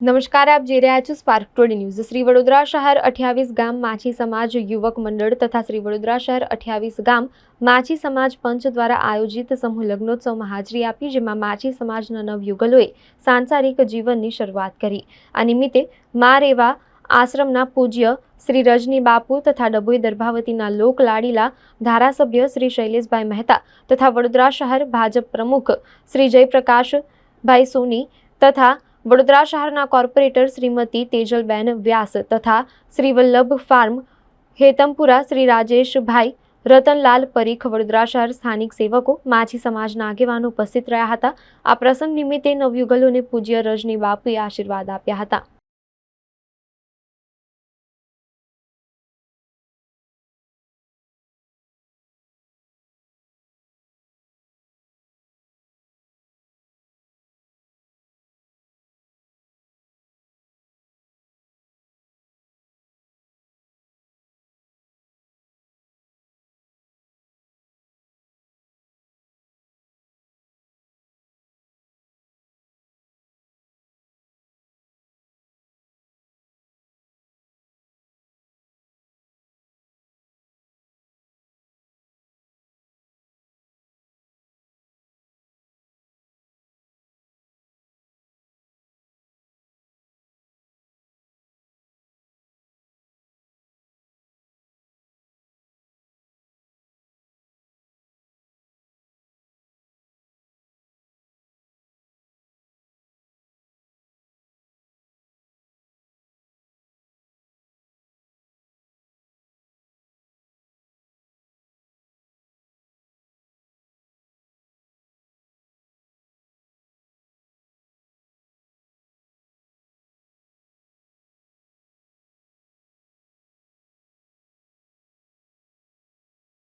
નમસ્કાર, આપ જોઈ રહ્યા છો spark today news. Shri Vadodara શહેર 28 ગામ માછી સમાજ યુવક મંડળ તથા શ્રી વડોદરા શહેર 28 ગામ માછી સમાજ પંચ દ્વારા આયોજિત સમૂહ લગ્નોત્સવમાં હાજરી આપી, જેમાં માછી સમાજના નવયુગલોએ સાંસારિક જીવનની શરૂઆત કરી। આ નિમિત્તે મા રેવા આશ્રમના પૂજ્ય શ્રી રજની બાપુ તથા ડભોઈ દર્ભાવતીના લોક લાડીલા ધારાસભ્ય શ્રી શૈલેષભાઈ મહેતા તથા વડોદરા શહેર ભાજપ પ્રમુખ શ્રી જયપ્રકાશભાઈ સોની તથા વડોદરા શહેરના કોર્પોરેટર શ્રીમતી તેજલબેન વ્યાસ તથા શ્રી વલ્લભ ફાર્મ હેતમપુરા શ્રી રાજેશભાઈ રતનલાલ પરીખ વડોદરા શહેર સ્થાનિક સેવકો માછી સમાજના આગેવાનો ઉપસ્થિત રહ્યા હતા। આ પ્રસંગ નિમિત્તે નવયુગલોને પૂજ્ય રજની બાપુએ આશીર્વાદ આપ્યા હતા।